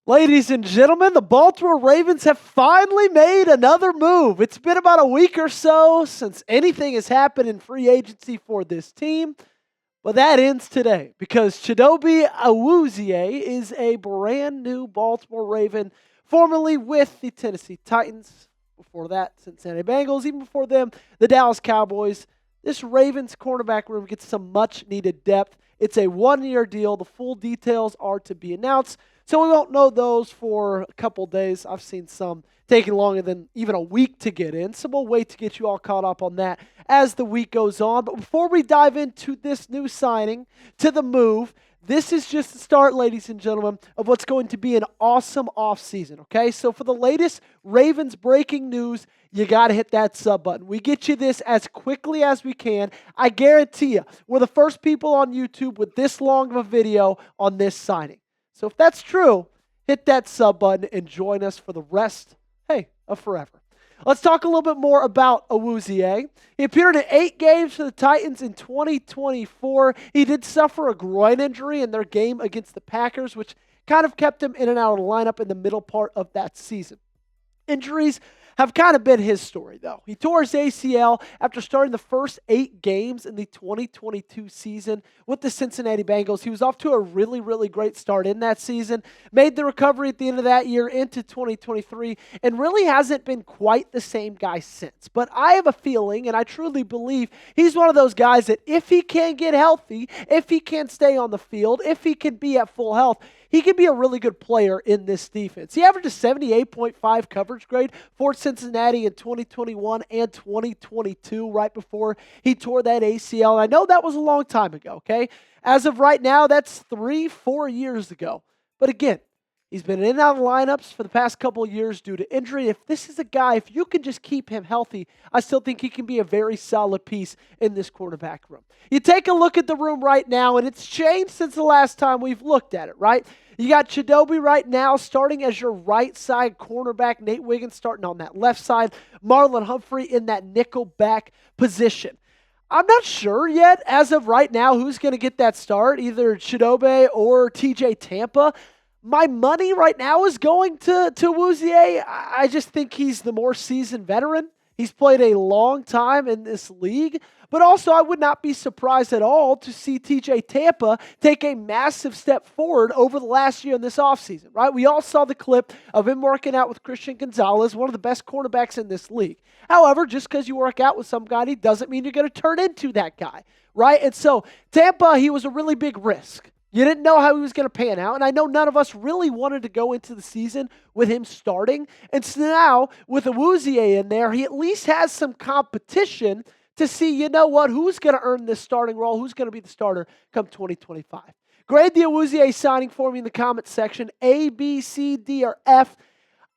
Ladies and gentlemen, the Baltimore Ravens have finally made another move. It's been about a week or so since anything has happened in free agency for this team, but that ends today because Chidobe Awuzie is a brand new Baltimore Raven, formerly with the Tennessee Titans. Before that, Cincinnati Bengals. Even before them, the Dallas Cowboys. This Ravens cornerback room gets some much-needed depth. It's a one-year deal. The full details are to be announced. So we won't know those for a couple days. I've seen some taking longer than even a week to get in. So we'll wait to get you all caught up on that as the week goes on. But before we dive into this new signing, to the move, this is just the start, ladies and gentlemen, of what's going to be an awesome offseason, okay? So for the latest Ravens breaking news, you got to hit that sub button. We get you this as quickly as we can. I guarantee you, we're the first people on YouTube with this long of a video on this signing. So if that's true, hit that sub button and join us for the rest, of forever. Let's talk a little bit more about Awuzie. He appeared in 8 games for the Titans in 2024. He did suffer a groin injury in their game against the Packers, which kind of kept him in and out of the lineup in the middle part of that season. Injuries have kind of been his story, though. He tore his ACL after starting the first 8 games in the 2022 season with the Cincinnati Bengals. He was off to a really, really great start in that season, made the recovery at the end of that year into 2023, and really hasn't been quite the same guy since. But I have a feeling, and I truly believe, he's one of those guys that if he can get healthy, if he can stay on the field, if he can be at full health, he could be a really good player in this defense. He averaged a 78.5 coverage grade for Cincinnati in 2021 and 2022, right before he tore that ACL. And I know that was a long time ago, okay? As of right now, that's 3-4 years ago. But again, he's been in and out of lineups for the past couple of years due to injury. If this is a guy, if you can just keep him healthy, I still think he can be a very solid piece in this quarterback room. You take a look at the room right now, and it's changed since the last time we've looked at it, right? You got Chidobe right now starting as your right side cornerback. Nate Wiggins starting on that left side. Marlon Humphrey in that nickel back position. I'm not sure yet, as of right now, who's going to get that start, either Chidobe or T.J. Tampa. My money right now is going to Awuzie. I just think he's the more seasoned veteran. He's played a long time in this league. But also, I would not be surprised at all to see T.J. Tampa take a massive step forward over the last year in this offseason, right? We all saw the clip of him working out with Christian Gonzalez, one of the best cornerbacks in this league. However, just because you work out with somebody doesn't mean you're going to turn into that guy, right? And so, Tampa, he was a really big risk. You didn't know how he was going to pan out, and I know none of us really wanted to go into the season with him starting. And so now, with Awuzie in there, he at least has some competition to see, you know what, who's going to earn this starting role, who's going to be the starter come 2025. Grade the Awuzie signing for me in the comments section, A, B, C, D, or F.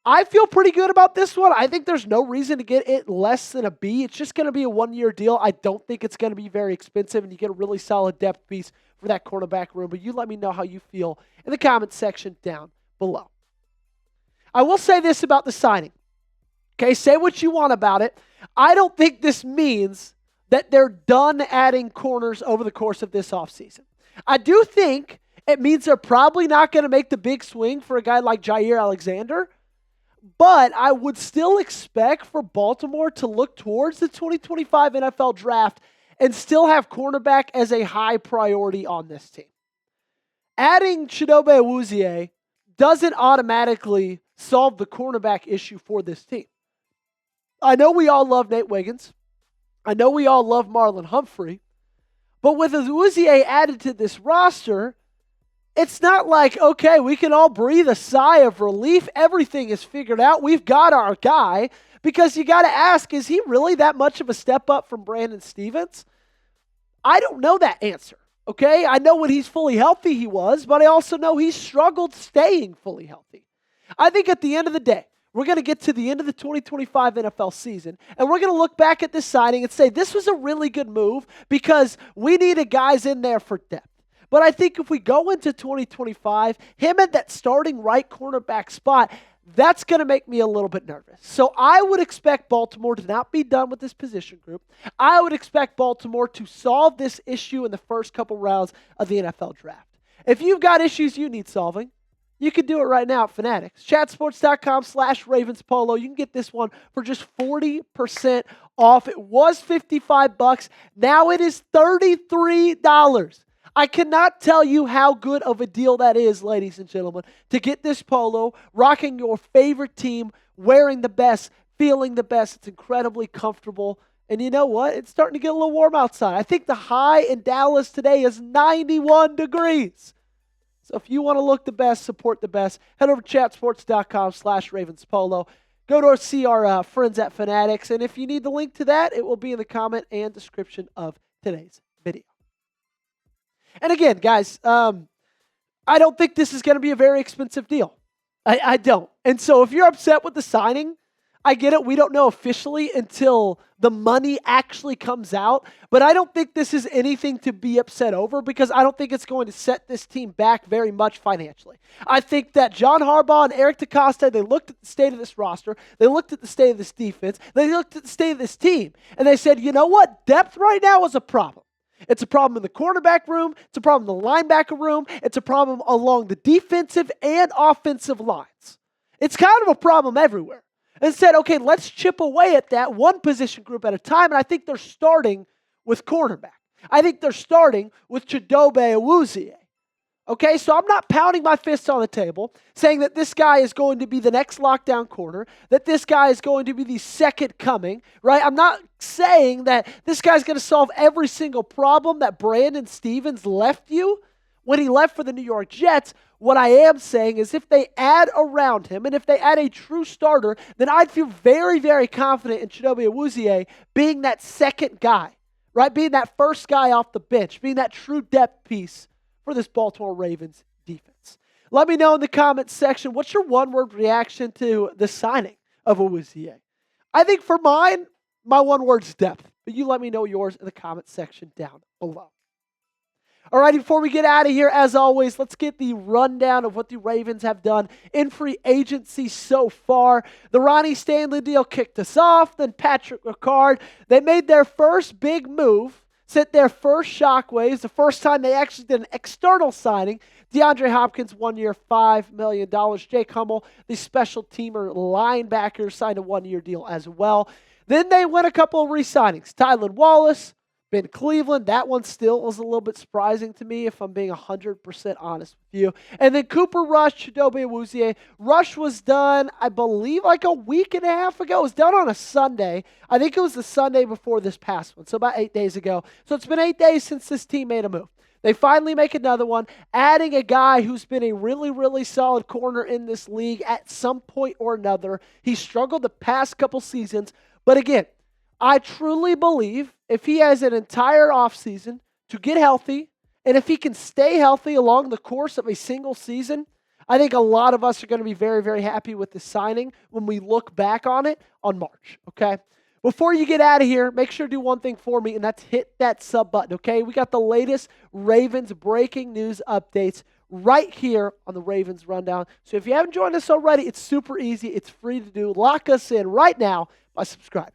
I feel pretty good about this one. I think there's no reason to get it less than a B. It's just going to be a one-year deal. I don't think it's going to be very expensive, and you get a really solid depth piece for that cornerback room. But you let me know how you feel in the comments section down below. I will say this about the signing. Okay, say what you want about it. I don't think this means that they're done adding corners over the course of this offseason. I do think it means they're probably not going to make the big swing for a guy like Jair Alexander, but I would still expect for Baltimore to look towards the 2025 NFL draft and still have cornerback as a high priority on this team. Adding Chidobe Awuzie doesn't automatically solve the cornerback issue for this team. I know we all love Nate Wiggins. I know we all love Marlon Humphrey. But with Awuzie added to this roster, it's not like, okay, we can all breathe a sigh of relief. Everything is figured out. We've got our guy. Because you got to ask, is he really that much of a step up from Brandon Stephens? I don't know that answer, okay? I know when he's fully healthy he was, but I also know he struggled staying fully healthy. I think at the end of the day, we're going to get to the end of the 2025 NFL season, and we're going to look back at this signing and say this was a really good move because we needed guys in there for depth. But I think if we go into 2025, him at that starting right cornerback spot, that's going to make me a little bit nervous. So I would expect Baltimore to not be done with this position group. I would expect Baltimore to solve this issue in the first couple rounds of the NFL draft. If you've got issues you need solving, You can do it right now at Fanatics. Chatsports.com/RavensPolo. You can get this one for just 40% off. It was $55. Now it is $33. I cannot tell you how good of a deal that is, ladies and gentlemen, to get this polo, rocking your favorite team, wearing the best, feeling the best. It's incredibly comfortable. And you know what? It's starting to get a little warm outside. I think the high in Dallas today is 91 degrees. So if you want to look the best, support the best, head over to chatsports.com/RavensPolo. Go to see our friends at Fanatics. And if you need the link to that, it will be in the comment and description of today's video. And again, guys, I don't think this is going to be a very expensive deal. I don't. And so if you're upset with the signing, I get it. We don't know officially until the money actually comes out. But I don't think this is anything to be upset over because I don't think it's going to set this team back very much financially. I think that John Harbaugh and Eric DeCosta, they looked at the state of this roster. They looked at the state of this defense. They looked at the state of this team. And they said, you know what? Depth right now is a problem. It's a problem in the quarterback room. It's a problem in the linebacker room. It's a problem along the defensive and offensive lines. It's kind of a problem everywhere. And said, okay, let's chip away at that one position group at a time. And I think they're starting with cornerback. I think they're starting with Chidobe Awuzie. Okay, so I'm not pounding my fists on the table saying that this guy is going to be the next lockdown corner, that this guy is going to be the second coming, right? I'm not saying that this guy's going to solve every single problem that Brandon Stevens left you when he left for the New York Jets. What I am saying is if they add around him and if they add a true starter, then I'd feel very, very confident in Chidobe Awuzie being that second guy, right? Being that first guy off the bench, being that true depth piece for this Baltimore Ravens defense. Let me know in the comments section, what's your one-word reaction to the signing of Awuzie? I think for mine, my one word's depth, but you let me know yours in the comments section down below. All right, before we get out of here, as always, let's get the rundown of what the Ravens have done in free agency so far. The Ronnie Stanley deal kicked us off. Then Patrick Ricard, they made their first big move, sent their first shockwaves, the first time they actually did an external signing. DeAndre Hopkins, 1 year, $5 million. Jake Hummel, the special teamer linebacker, signed a 1-year deal as well. Then they went a couple of re-signings. Tylan Wallace, been Cleveland. That one still was a little bit surprising to me, if I'm being 100% honest with you. And then Cooper Rush, Chidobe Awuzie. Rush was done, I believe, like a week and a half ago. It was done on a Sunday. I think it was the Sunday before this past one, so about 8 days ago. So it's been 8 days since this team made a move. They finally make another one, adding a guy who's been a really, really solid corner in this league at some point or another. He struggled the past couple seasons, but again, I truly believe if he has an entire offseason to get healthy, and if he can stay healthy along the course of a single season, I think a lot of us are going to be very, very happy with this signing when we look back on it on March, okay? Before you get out of here, make sure to do one thing for me, and that's hit that sub button, okay? We got the latest Ravens breaking news updates right here on the Ravens Rundown. So if you haven't joined us already, it's super easy. It's free to do. Lock us in right now by subscribing.